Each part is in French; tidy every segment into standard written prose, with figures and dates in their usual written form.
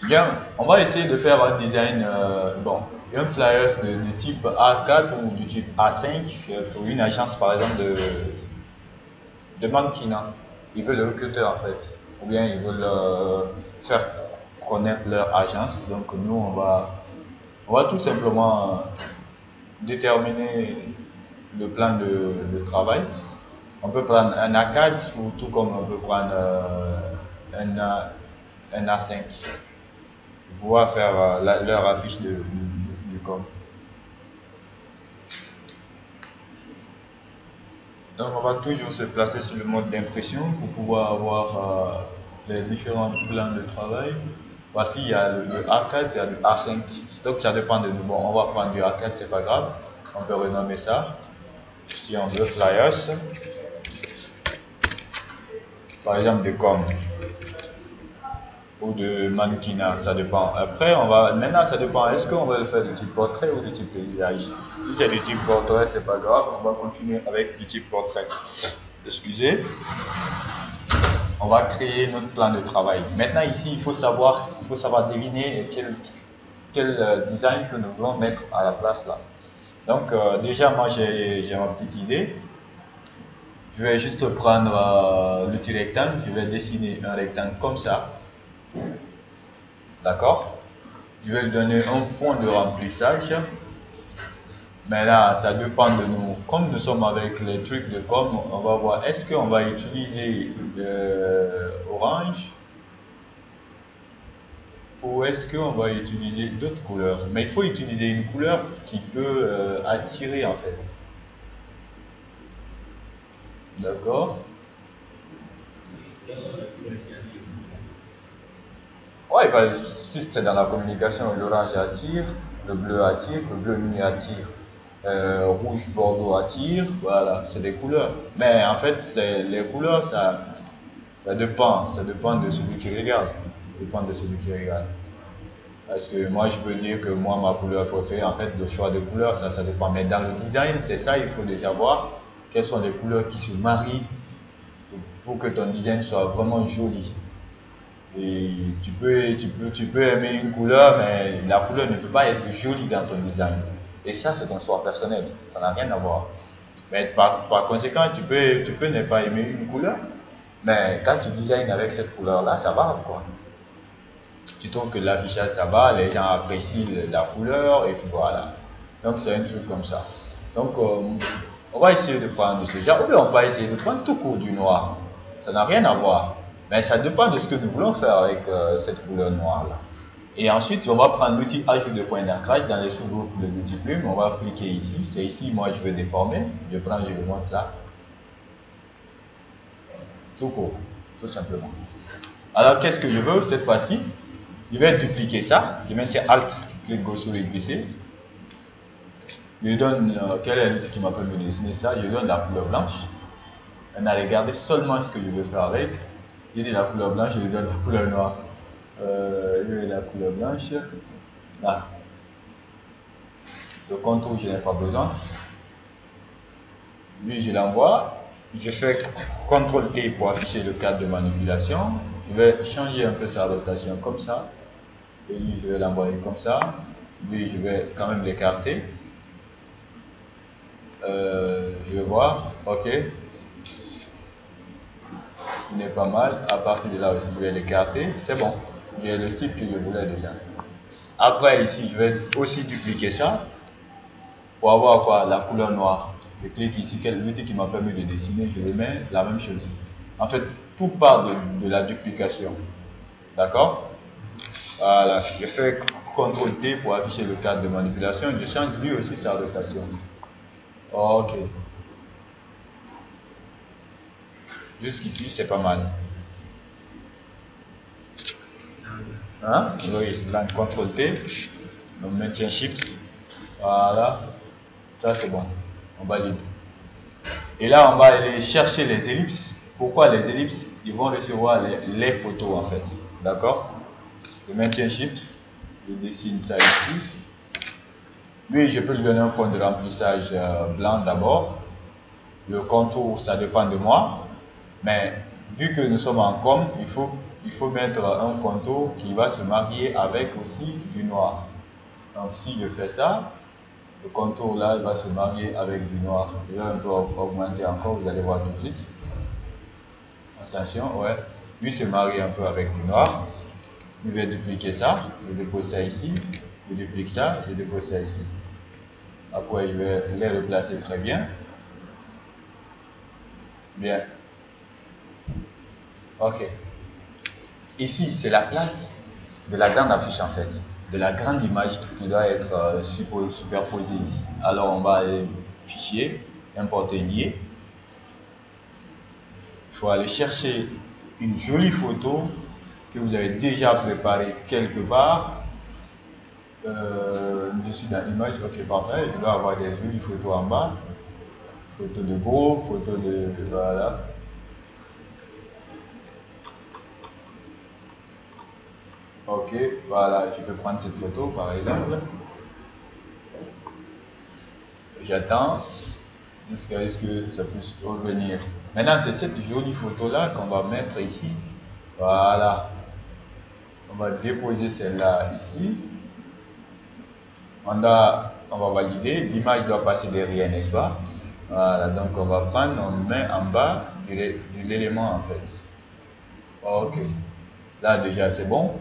Bien, on va essayer de faire un design, bon, un flyers de type A4 ou du type A5 pour une agence par exemple de mannequinat. Ils veulent recruter en fait, ou bien ils veulent faire connaître leur agence. Donc nous, on va tout simplement déterminer le plan de travail. On peut prendre un A4 ou tout comme on peut prendre un A5 pour pouvoir faire leur affiche du com. Donc on va toujours se placer sur le mode d'impression pour pouvoir avoir les différents plans de travail. Voici, il y a le A4, il y a le A5. Donc ça dépend de nous. Bon, on va prendre du A4, c'est pas grave. On peut renommer ça. Si on veut flyers, par exemple de com ou de mannequinat, ça dépend. Après, maintenant ça dépend. Est-ce qu'on va le faire du type portrait ou du type paysage? Si c'est du type portrait, c'est pas grave. On va continuer avec du type portrait. Excusez. On va créer notre plan de travail. Maintenant ici, il faut savoir deviner quel design que nous voulons mettre à la place là. Donc déjà, moi j'ai ma petite idée. Je vais juste prendre l'outil rectangle, je vais dessiner un rectangle comme ça. D'accord? Je vais lui donner un fond de remplissage. Mais là, ça dépend de nous. Comme nous sommes avec les trucs de com, on va voir est-ce qu'on va utiliser orange ou est-ce qu'on va utiliser d'autres couleurs. Mais il faut utiliser une couleur qui peut attirer en fait. D'accord? Ouais, bah, si c'est dans la communication, l'orange attire, le bleu nuit attire, rouge bordeaux attire, voilà, c'est des couleurs. Mais en fait, les couleurs, ça dépend de celui qui regarde. Ça dépend de celui qui regarde. Parce que moi, je peux dire que moi, ma couleur préférée, en fait, le choix de couleurs, ça dépend. Mais dans le design, c'est ça, il faut déjà voir quelles sont les couleurs qui se marient pour que ton design soit vraiment joli. Et tu peux aimer une couleur, mais la couleur ne peut pas être jolie dans ton design. Et ça, c'est ton choix personnel. Ça n'a rien à voir. Mais par conséquent, tu peux ne pas aimer une couleur, mais quand tu designes avec cette couleur-là, ça va, quoi. Tu trouves que l'affichage, ça va, les gens apprécient la couleur, et puis voilà. Donc, c'est un truc comme ça. Donc, on va essayer de prendre ce genre, ou bien on va essayer de prendre tout court du noir. Ça n'a rien à voir. Mais ça dépend de ce que nous voulons faire avec cette couleur noire-là. Et ensuite, on va prendre l'outil ajout de point d'ancrage dans les sous-groupes de l'outil plume. On va cliquer ici. C'est ici, moi, je veux déformer. Je prends, je le montre là. Tout court, tout simplement. Alors, qu'est-ce que je veux cette fois-ci? Je vais dupliquer ça. Je maintiens Alt, clic gauche sur PC. Je donne quel est l'outil qui m'a permis de dessiner ça. Je donne la couleur blanche. Maintenant, regardez seulement ce que je veux faire avec. Je dis la couleur blanche, je lui donne la couleur noire. Je vais la couleur blanche. Là. Le contour, je n'ai pas besoin. Lui, je l'envoie. Je fais CTRL-T pour afficher le cadre de manipulation. Je vais changer un peu sa rotation comme ça. Et lui, je vais l'envoyer comme ça. Lui, je vais quand même l'écarter. Je vais voir. OK. Il n'est pas mal. À partir de là aussi, je vais l'écarter. C'est bon. J'ai le style que je voulais déjà. Après, ici, je vais aussi dupliquer ça pour avoir quoi? La couleur noire. Je clique ici, l'outil qui m'a permis de dessiner, je le mets, la même chose. En fait, tout part de la duplication. D'accord? Voilà, je fais CTRL-T pour afficher le cadre de manipulation. Je change lui aussi sa rotation. OK. Jusqu'ici, c'est pas mal. Hein? Oui, là, CTRL-T. On maintient Shift. Voilà. Ça, c'est bon. On valide. Et là, on va aller chercher les ellipses. Pourquoi les ellipses? Ils vont recevoir les photos, en fait. D'accord? Je maintiens Shift. Je dessine ça ici. Lui, je peux lui donner un fond de remplissage blanc d'abord. Le contour, ça dépend de moi. Mais vu que nous sommes en com, il faut mettre un contour qui va se marier avec aussi du noir. Donc si je fais ça, le contour là il va se marier avec du noir. Je vais un peu augmenter encore, vous allez voir tout de suite. Attention, ouais. Lui se marie un peu avec du noir. Je vais dupliquer ça, je dépose ça ici, je duplique ça, je dépose ça ici. Après je vais les replacer très bien. Bien. Ok. Ici, c'est la place de la grande affiche en fait, de la grande image qui doit être superposée ici. Alors on va aller fichier, importer lié. Il faut aller chercher une jolie photo que vous avez déjà préparée quelque part. Je suis dans l'image, ok parfait, je dois avoir des jolies photos en bas. Photo de groupe, photo de voilà. Ok, voilà, je peux prendre cette photo par exemple. J'attends jusqu'à ce que ça puisse revenir. Maintenant, c'est cette jolie photo-là qu'on va mettre ici. Voilà. On va déposer celle-là ici. On va valider. L'image doit passer derrière, n'est-ce pas? Voilà, donc on va prendre, on met en bas de l'élément en fait. Ok. Là déjà c'est bon.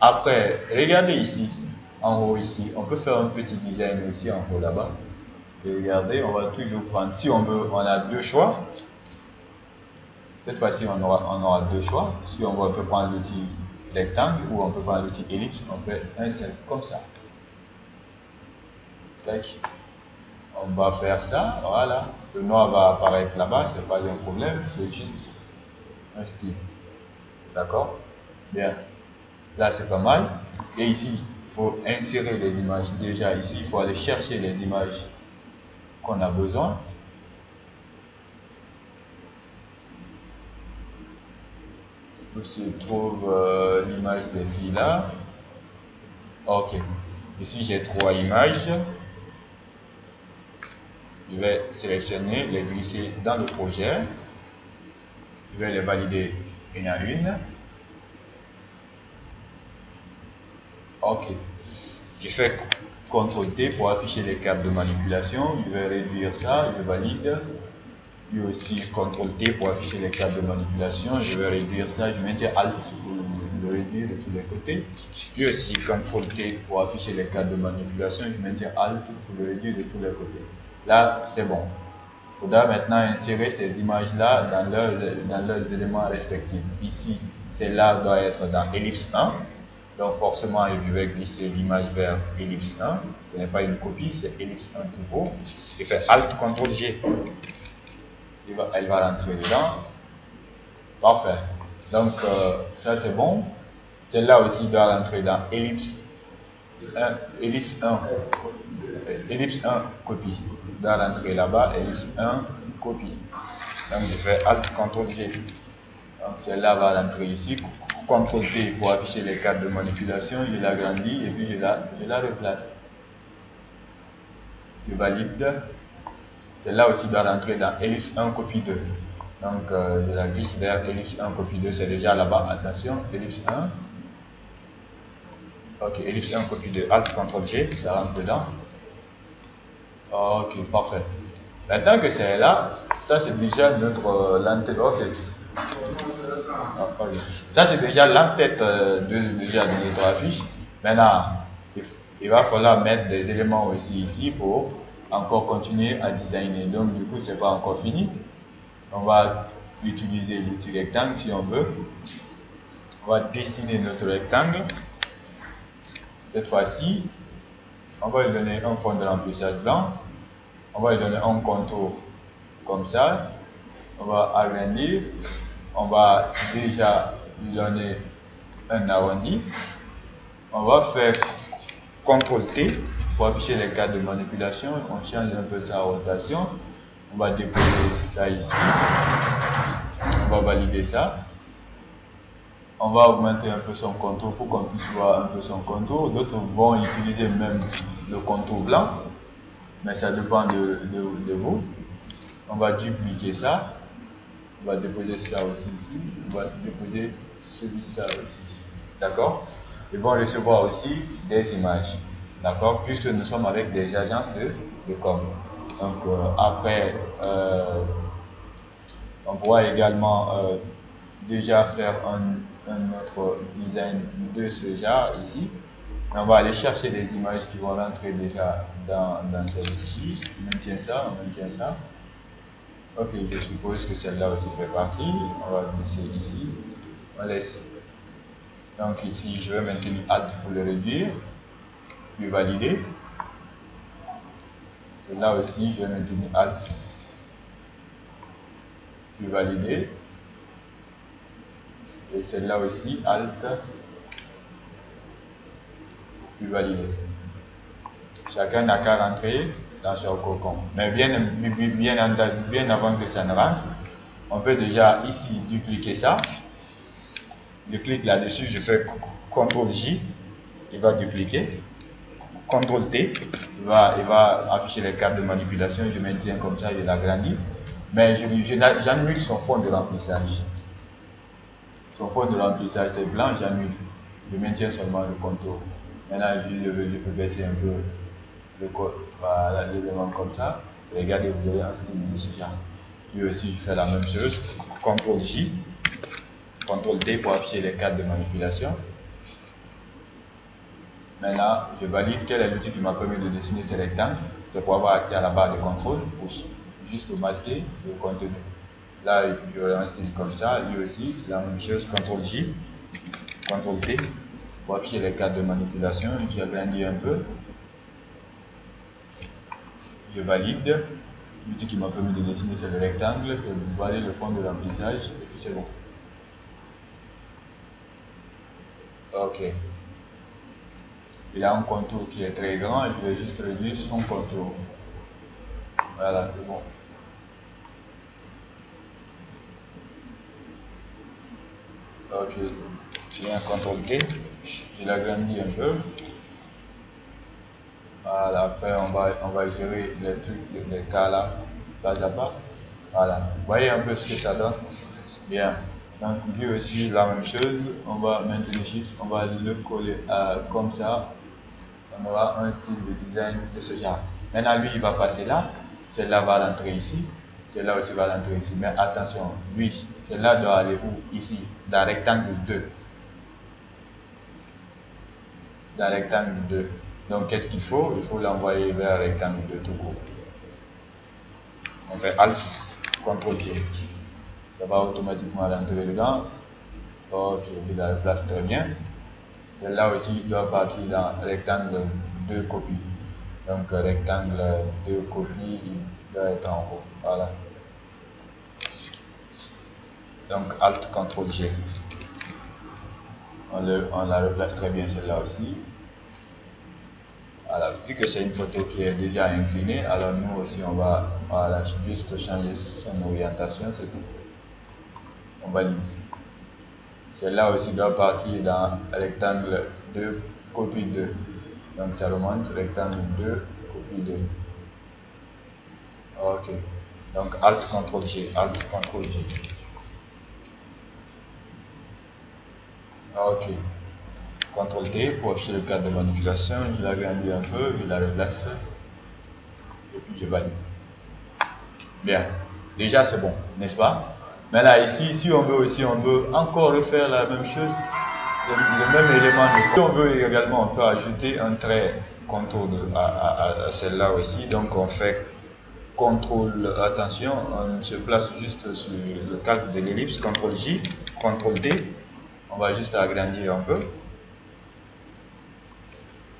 Après, regardez ici, en haut ici, on peut faire un petit design aussi en haut là-bas. Et regardez, on va toujours prendre, si on veut, on a deux choix. Cette fois-ci, on aura deux choix. Si on veut, on peut prendre l'outil rectangle ou on peut prendre l'outil ellipse, on fait un seul comme ça. Tac. On va faire ça, voilà. Le noir va apparaître là-bas, c'est pas un problème, c'est juste un style. D'accord? Bien. Là, c'est pas mal. Et ici, il faut insérer les images. Déjà ici, il faut aller chercher les images qu'on a besoin. Où se trouve l'image des filles là. Ok. Ici, j'ai trois images. Je vais sélectionner, les glisser dans le projet. Je vais les valider une à une. Ok. Je fais CTRL-T pour afficher les câbles de manipulation. Je vais réduire ça, je valide. Lui aussi CTRL-T pour afficher les câbles de manipulation. Je vais réduire ça, je maintiens ALT pour le réduire de tous les côtés. Lui aussi CTRL-T pour afficher les câbles de manipulation. Je maintiens ALT pour le réduire de tous les côtés. Là, c'est bon. Il faudra maintenant insérer ces images-là dans leurs éléments respectifs. Ici, celle-là doit être dans ellipse 1. Donc forcément, je vais glisser l'image vers ellipse 1. Ce n'est pas une copie, c'est ellipse 1 tout court. Je fais ALT CTRL G. Elle va rentrer dedans. Parfait. Donc ça c'est bon. Celle-là aussi doit rentrer dans ellipse 1. Ellipse 1. Ellipse 1 copie. Doit rentrer là-bas. Ellipse 1 copie. Donc je fais ALT CTRL G. Donc celle-là va rentrer ici. CTRL-T pour afficher les cartes de manipulation, je l'agrandis et puis je la replace. Je valide. Celle-là aussi doit rentrer dans ellipse 1 copie 2. Donc je la glisse vers ellipse 1 copie 2, c'est déjà là-bas. Attention, ellipse 1. Ok, ellipse 1 copie 2, Alt CTRL G, ça rentre dedans. Ok, parfait. Maintenant que c'est là, ça c'est déjà notre l'entête. Ok. Ça c'est déjà l'entête de notre affiche. Maintenant, il va falloir mettre des éléments aussi ici pour encore continuer à designer. Donc du coup, c'est pas encore fini. On va utiliser l'outil rectangle si on veut. On va dessiner notre rectangle. Cette fois-ci, on va lui donner un fond de remplissage blanc. On va lui donner un contour comme ça. On va agrandir. On va déjà lui donner un arrondi. On va faire CTRL-T pour afficher les cartes de manipulation. On change un peu sa rotation. On va déposer ça ici. On va valider ça. On va augmenter un peu son contour pour qu'on puisse voir un peu son contour. D'autres vont utiliser même le contour blanc, mais ça dépend de vous. On va dupliquer ça. On va déposer ça aussi ici. On va déposer celui-là aussi. D'accord? Ils vont recevoir aussi des images. D'accord? Puisque nous sommes avec des agences de com. Donc, après, on pourra également déjà faire un autre design de ce genre ici. On va aller chercher des images qui vont rentrer déjà dans celle-ci. On maintient ça, on maintient ça. Ok, je suppose que celle-là aussi fait partie. On va glisser ici. On laisse. Donc ici, je vais maintenir Alt pour le réduire. Puis valider. Celle-là aussi, je vais maintenir Alt. Puis valider. Et celle-là aussi, Alt. Puis valider. Chacun n'a qu'à rentrer dans son cocon. Mais bien avant que ça ne rentre, on peut déjà ici dupliquer ça. Je clique là-dessus, je fais CTRL-J, il va dupliquer. CTRL-T, il va afficher les cartes de manipulation, je maintiens comme ça, je l'agrandis. Mais j'annule son fond de remplissage. Son fond de remplissage c'est blanc, j'annule. Je maintiens seulement le contour. Maintenant, je peux baisser un peu le code, voilà, l'élément comme ça. Et regardez, vous avez un style de ce genre. Puis aussi, je fais la même chose. CTRL-J, CTRL-T pour afficher les cartes de manipulation. Maintenant, je valide quel est l'outil qui m'a permis de dessiner ces rectangles. C'est pour avoir accès à la barre de contrôle pour juste masquer le contenu. Là, j'aurai un style comme ça. Lui aussi, la même chose. CTRL-J, CTRL-T pour afficher les cartes de manipulation. J'agrandis un peu. Je valide. L'outil qui m'a permis de dessiner c'est le rectangle. C'est de valider le fond de remplissage. Et puis c'est bon. Ok. Il a un contour qui est très grand et je vais juste réduire son contour. Voilà, c'est bon. Ok, j'ai un CTRL-T, je l'agrandis un peu. Voilà, après on va gérer les trucs, les cas là, pas à pas. Voilà, vous voyez un peu ce que ça donne. Bien, donc lui aussi la même chose, on va maintenir Shift, on va le coller comme ça. On aura un style de design de ce genre. Maintenant lui il va passer là, celle-là va rentrer ici, celle-là aussi va rentrer ici. Mais attention, lui, celle-là doit aller où? Ici, dans rectangle 2. Dans rectangle 2. Donc qu'est-ce qu'il faut? Il faut l'envoyer vers rectangle 2 tout court. On fait Alt, CTRL-G. Ça va automatiquement rentrer dedans. Ok, il la place très bien. Celle-là aussi doit partir dans rectangle 2 copies. Donc rectangle 2 copies, il doit être en haut. Voilà. Donc Alt CTRL-G. On la replace très bien celle-là aussi. Voilà, vu que c'est une photo qui est déjà inclinée, alors nous aussi on va voilà, juste changer son orientation, c'est tout. On valide. Celle-là aussi doit partir dans rectangle 2, copie 2. Donc ça remonte, rectangle 2, copie 2. Ok. Donc Alt CTRL-G, Alt CTRL-G. Ok. CTRL-T pour afficher le cadre de manipulation, je l'agrandis un peu, je la replace et puis je valide. Bien, déjà c'est bon, n'est-ce pas? Mais là ici, si on veut aussi, on peut encore refaire la même chose, le même élément. Si on veut également, on peut ajouter un trait contour à celle-là aussi. Donc on fait CTRL, attention, on se place juste sur le calque de l'ellipse, CTRL-J, CTRL-T. On va juste agrandir un peu.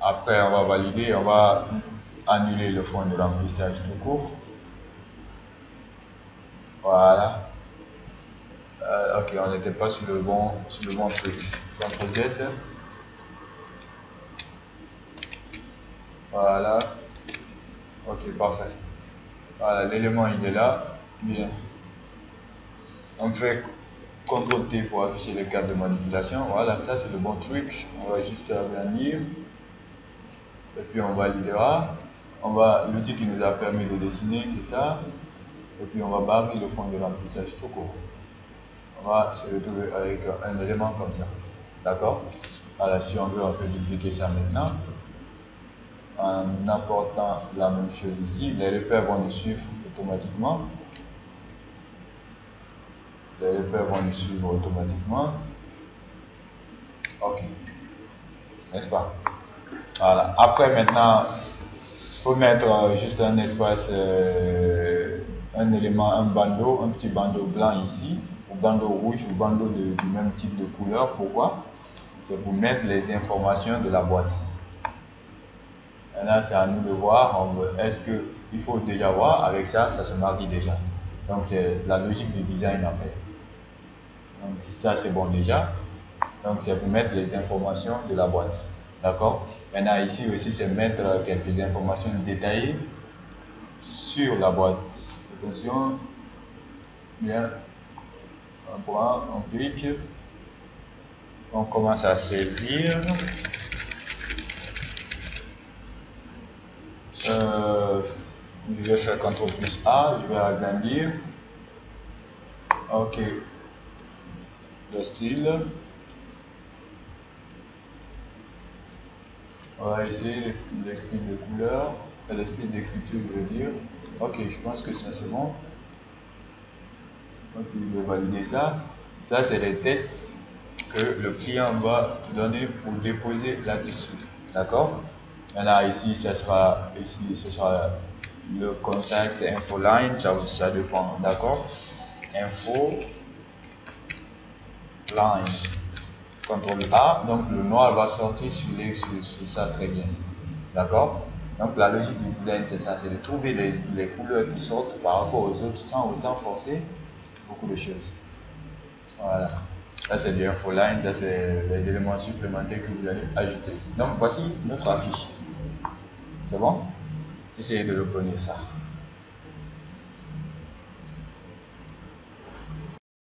Après, on va valider, on va annuler le fond de remplissage tout court. Voilà. Ok, on n'était pas sur le bon truc. CTRL-Z. Voilà. Ok, parfait. Voilà, l'élément il est là. Bien. On fait CTRL-T pour afficher les cartes de manipulation. Voilà, ça c'est le bon truc. On va juste agrandir. Et puis on validera. L'outil qui nous a permis de dessiner, c'est ça. Et puis on va barrer le fond de remplissage tout court. on va se retrouver avec un élément comme ça. D'accord? Voilà, si on veut, on peut dupliquer ça maintenant. En apportant la même chose ici, les repères vont nous suivre automatiquement. Les repères vont nous suivre automatiquement. Ok. N'est-ce pas? Voilà. Après, maintenant, il faut mettre juste un espace, un élément, un bandeau, un petit bandeau blanc ici, ou bandeau rouge, ou bandeau du même type de couleur. Pourquoi? C'est pour mettre les informations de la boîte. Maintenant, c'est à nous de voir, est-ce qu'il faut déjà voir, avec ça, ça se marie déjà. Donc, c'est la logique du design en fait. Donc, ça, c'est bon déjà. Donc, c'est pour mettre les informations de la boîte. D'accord? Maintenant, ici aussi, c'est mettre quelques informations détaillées sur la boîte. Attention, bien, on prend, on clique, on commence à saisir. Je vais faire CTRL plus A, je vais agrandir. Ok, le style. On va essayer le style de couleur, le style d'écriture, je veux dire. Ok, je pense que ça c'est bon. Ok, je vais valider ça. Ça, c'est les tests que le client va te donner pour déposer là-dessus. D'accord? Maintenant, ici, ce sera le contact info line, ça dépend. D'accord? Info line. CTRL A, donc le noir va sortir sur ça très bien. D'accord? Donc la logique du design, c'est ça, c'est de trouver les couleurs qui sortent par rapport aux autres sans autant forcer beaucoup de choses. Voilà. Ça c'est du infoline, ça c'est les éléments supplémentaires que vous allez ajouter. Donc voici notre affiche. C'est bon? Essayez de reprendre ça.